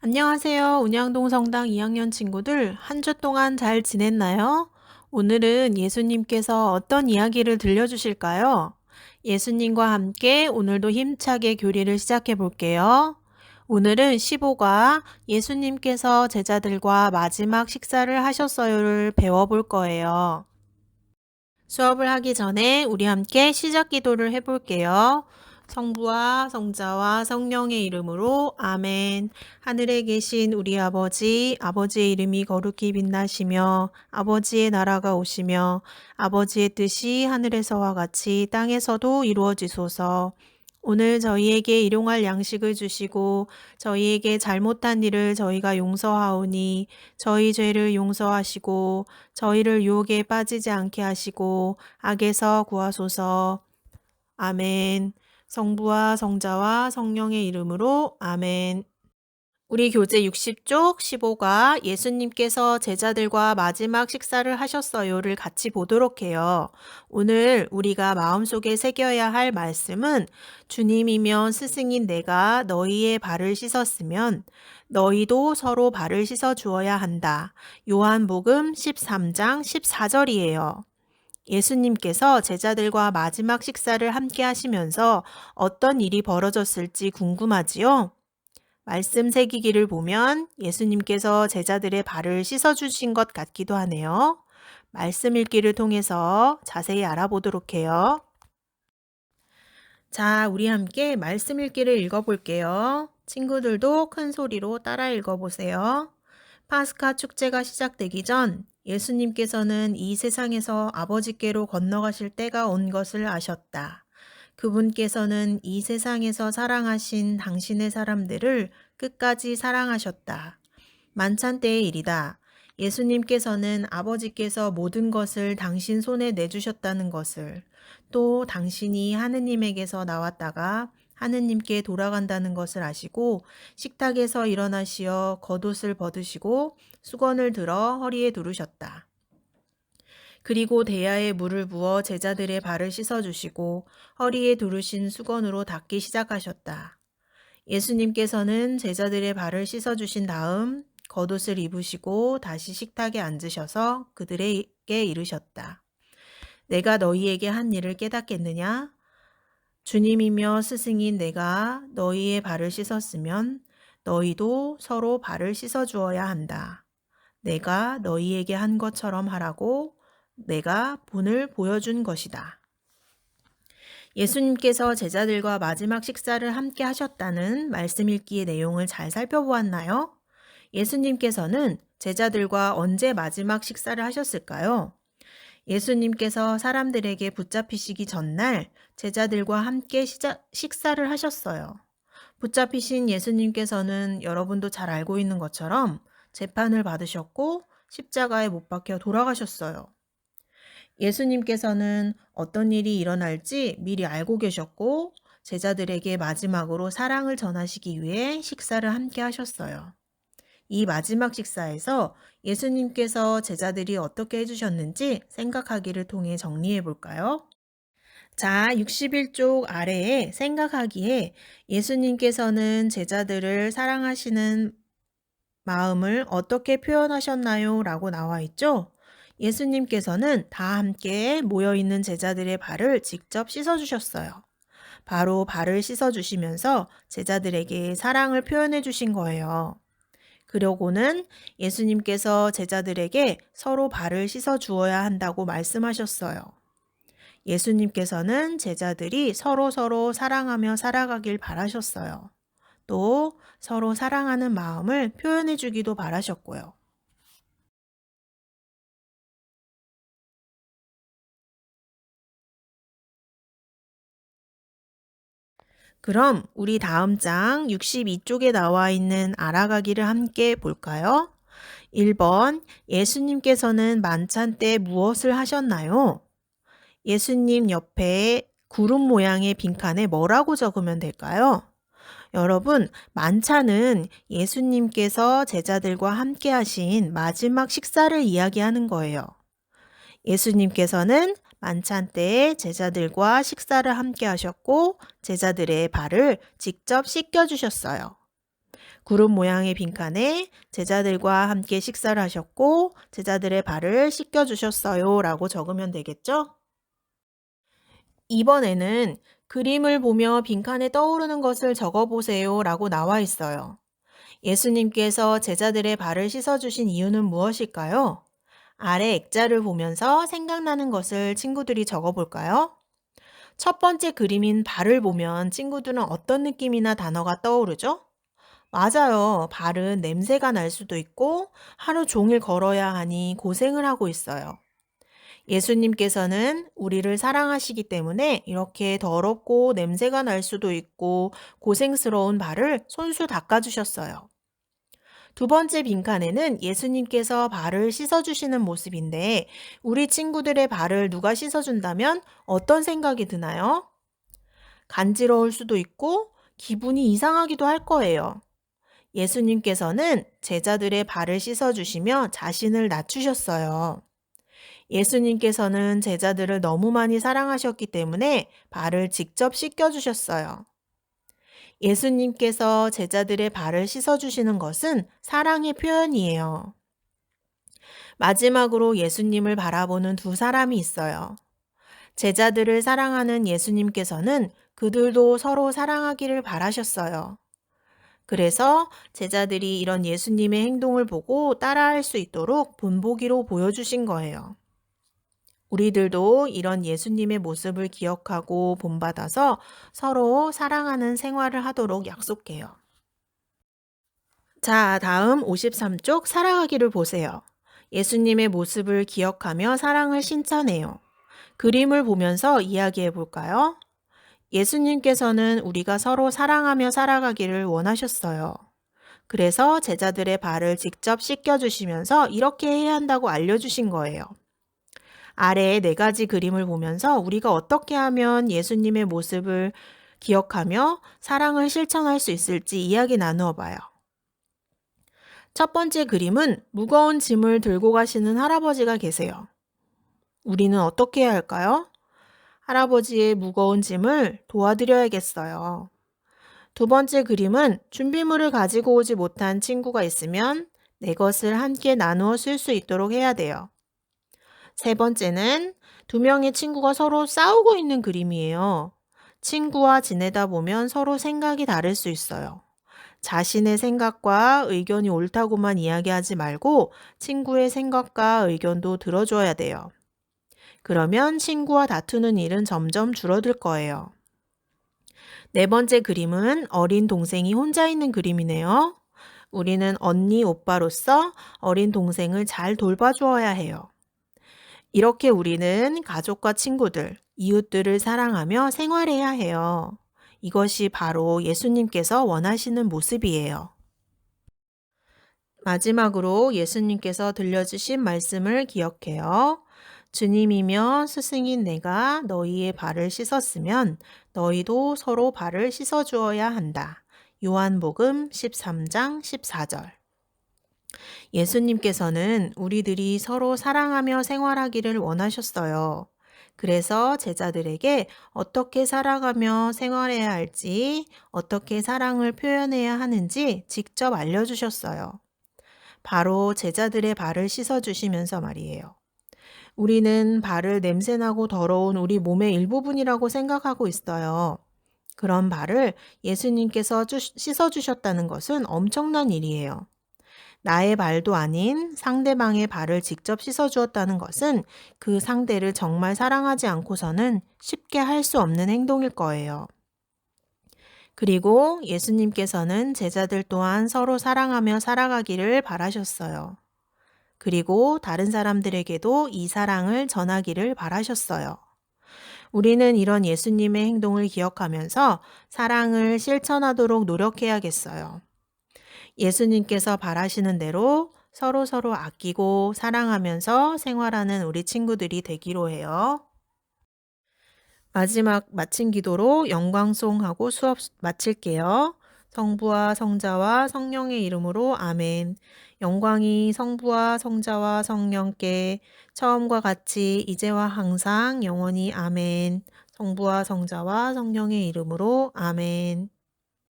안녕하세요. 운양동 성당 2학년 친구들, 한 주 동안 잘 지냈나요? 오늘은 예수님께서 어떤 이야기를 들려주실까요? 예수님과 함께 오늘도 힘차게 교리를 시작해 볼게요. 오늘은 15과 예수님께서 제자들과 마지막 식사를 하셨어요를 배워볼 거예요. 수업을 하기 전에 우리 함께 시작 기도를 해볼게요. 성부와 성자와 성령의 이름으로 아멘. 하늘에 계신 우리 아버지, 아버지의 이름이 거룩히 빛나시며 아버지의 나라가 오시며 아버지의 뜻이 하늘에서와 같이 땅에서도 이루어지소서. 오늘 저희에게 일용할 양식을 주시고 저희에게 잘못한 일을 저희가 용서하오니 저희 죄를 용서하시고 저희를 유혹에 빠지지 않게 하시고 악에서 구하소서. 아멘. 성부와 성자와 성령의 이름으로 아멘. 우리 교재 60쪽 15가 예수님께서 제자들과 마지막 식사를 하셨어요를 같이 보도록 해요. 오늘 우리가 마음속에 새겨야 할 말씀은 주님이면 스승인 내가 너희의 발을 씻었으면 너희도 서로 발을 씻어 주어야 한다. 요한복음 13장 14절이에요. 예수님께서 제자들과 마지막 식사를 함께 하시면서 어떤 일이 벌어졌을지 궁금하지요? 말씀 새기기를 보면 예수님께서 제자들의 발을 씻어주신 것 같기도 하네요. 말씀 읽기를 통해서 자세히 알아보도록 해요. 자, 우리 함께 말씀 읽기를 읽어볼게요. 친구들도 큰 소리로 따라 읽어보세요. 파스카 축제가 시작되기 전 예수님께서는 이 세상에서 아버지께로 건너가실 때가 온 것을 아셨다. 그분께서는 이 세상에서 사랑하신 당신의 사람들을 끝까지 사랑하셨다. 만찬 때의 일이다. 예수님께서는 아버지께서 모든 것을 당신 손에 내주셨다는 것을, 또 당신이 하느님에게서 나왔다가 하느님께 돌아간다는 것을 아시고 식탁에서 일어나시어 겉옷을 벗으시고 수건을 들어 허리에 두르셨다. 그리고 대야에 물을 부어 제자들의 발을 씻어주시고 허리에 두르신 수건으로 닦기 시작하셨다. 예수님께서는 제자들의 발을 씻어주신 다음 겉옷을 입으시고 다시 식탁에 앉으셔서 그들에게 이르셨다. 내가 너희에게 한 일을 깨닫겠느냐? 주님이며 스승인 내가 너희의 발을 씻었으면 너희도 서로 발을 씻어 주어야 한다. 내가 너희에게 한 것처럼 하라고 내가 본을 보여준 것이다. 예수님께서 제자들과 마지막 식사를 함께 하셨다는 말씀 읽기의 내용을 잘 살펴보았나요? 예수님께서는 제자들과 언제 마지막 식사를 하셨을까요? 예수님께서 사람들에게 붙잡히시기 전날 제자들과 함께 식사를 하셨어요. 붙잡히신 예수님께서는 여러분도 잘 알고 있는 것처럼 재판을 받으셨고 십자가에 못 박혀 돌아가셨어요. 예수님께서는 어떤 일이 일어날지 미리 알고 계셨고 제자들에게 마지막으로 사랑을 전하시기 위해 식사를 함께 하셨어요. 이 마지막 식사에서 예수님께서 제자들이 어떻게 해주셨는지 생각하기를 통해 정리해 볼까요? 자, 61쪽 아래에 생각하기에 예수님께서는 제자들을 사랑하시는 마음을 어떻게 표현하셨나요? 라고 나와 있죠? 예수님께서는 다 함께 모여있는 제자들의 발을 직접 씻어주셨어요. 바로 발을 씻어주시면서 제자들에게 사랑을 표현해 주신 거예요. 그러고는 예수님께서 제자들에게 서로 발을 씻어 주어야 한다고 말씀하셨어요. 예수님께서는 제자들이 서로 사랑하며 살아가길 바라셨어요. 또 서로 사랑하는 마음을 표현해 주기도 바라셨고요. 그럼 우리 다음 장 62쪽에 나와 있는 알아가기를 함께 볼까요? 1번, 예수님께서는 만찬 때 무엇을 하셨나요? 예수님 옆에 구름 모양의 빈칸에 뭐라고 적으면 될까요? 여러분, 만찬은 예수님께서 제자들과 함께 하신 마지막 식사를 이야기하는 거예요. 예수님께서는 만찬 때에 제자들과 식사를 함께 하셨고 제자들의 발을 직접 씻겨 주셨어요. 구름 모양의 빈칸에 제자들과 함께 식사를 하셨고 제자들의 발을 씻겨주셨어요 라고 적으면 되겠죠? 이번에는 그림을 보며 빈칸에 떠오르는 것을 적어보세요 라고 나와 있어요. 예수님께서 제자들의 발을 씻어주신 이유는 무엇일까요? 아래 액자를 보면서 생각나는 것을 친구들이 적어볼까요? 첫 번째 그림인 발을 보면 친구들은 어떤 느낌이나 단어가 떠오르죠? 맞아요. 발은 냄새가 날 수도 있고 하루 종일 걸어야 하니 고생을 하고 있어요. 예수님께서는 우리를 사랑하시기 때문에 이렇게 더럽고 냄새가 날 수도 있고 고생스러운 발을 손수 닦아주셨어요. 두 번째 빈칸에는 예수님께서 발을 씻어주시는 모습인데 우리 친구들의 발을 누가 씻어준다면 어떤 생각이 드나요? 간지러울 수도 있고 기분이 이상하기도 할 거예요. 예수님께서는 제자들의 발을 씻어주시며 자신을 낮추셨어요. 예수님께서는 제자들을 너무 많이 사랑하셨기 때문에 발을 직접 씻겨주셨어요. 예수님께서 제자들의 발을 씻어주시는 것은 사랑의 표현이에요. 마지막으로 예수님을 바라보는 두 사람이 있어요. 제자들을 사랑하는 예수님께서는 그들도 서로 사랑하기를 바라셨어요. 그래서 제자들이 이런 예수님의 행동을 보고 따라할 수 있도록 본보기로 보여주신 거예요. 우리들도 이런 예수님의 모습을 기억하고 본받아서 서로 사랑하는 생활을 하도록 약속해요. 자, 다음 53쪽 살아가기를 보세요. 예수님의 모습을 기억하며 사랑을 실천해요. 그림을 보면서 이야기해 볼까요? 예수님께서는 우리가 서로 사랑하며 살아가기를 원하셨어요. 그래서 제자들의 발을 직접 씻겨주시면서 이렇게 해야 한다고 알려주신 거예요. 아래의 네 가지 그림을 보면서 우리가 어떻게 하면 예수님의 모습을 기억하며 사랑을 실천할 수 있을지 이야기 나누어 봐요. 첫 번째 그림은 무거운 짐을 들고 가시는 할아버지가 계세요. 우리는 어떻게 해야 할까요? 할아버지의 무거운 짐을 도와드려야겠어요. 두 번째 그림은 준비물을 가지고 오지 못한 친구가 있으면 내 것을 함께 나누어 쓸 수 있도록 해야 돼요. 세 번째는 두 명의 친구가 서로 싸우고 있는 그림이에요. 친구와 지내다 보면 서로 생각이 다를 수 있어요. 자신의 생각과 의견이 옳다고만 이야기하지 말고 친구의 생각과 의견도 들어줘야 돼요. 그러면 친구와 다투는 일은 점점 줄어들 거예요. 네 번째 그림은 어린 동생이 혼자 있는 그림이네요. 우리는 언니, 오빠로서 어린 동생을 잘 돌봐주어야 해요. 이렇게 우리는 가족과 친구들, 이웃들을 사랑하며 생활해야 해요. 이것이 바로 예수님께서 원하시는 모습이에요. 마지막으로 예수님께서 들려주신 말씀을 기억해요. 주님이며 스승인 내가 너희의 발을 씻었으면 너희도 서로 발을 씻어 주어야 한다. 요한복음 13장 14절. 예수님께서는 우리들이 서로 사랑하며 생활하기를 원하셨어요. 그래서 제자들에게 어떻게 살아가며 생활해야 할지, 어떻게 사랑을 표현해야 하는지 직접 알려주셨어요. 바로 제자들의 발을 씻어주시면서 말이에요. 우리는 발을 냄새나고 더러운 우리 몸의 일부분이라고 생각하고 있어요. 그런 발을 예수님께서 씻어주셨다는 것은 엄청난 일이에요. 나의 발도 아닌 상대방의 발을 직접 씻어주었다는 것은 그 상대를 정말 사랑하지 않고서는 쉽게 할 수 없는 행동일 거예요. 그리고 예수님께서는 제자들 또한 서로 사랑하며 살아가기를 바라셨어요. 그리고 다른 사람들에게도 이 사랑을 전하기를 바라셨어요. 우리는 이런 예수님의 행동을 기억하면서 사랑을 실천하도록 노력해야겠어요. 예수님께서 바라시는 대로 서로 아끼고 사랑하면서 생활하는 우리 친구들이 되기로 해요. 마지막 마친 기도로 영광송하고 수업 마칠게요. 성부와 성자와 성령의 이름으로 아멘. 영광이 성부와 성자와 성령께 처음과 같이 이제와 항상 영원히 아멘. 성부와 성자와 성령의 이름으로 아멘.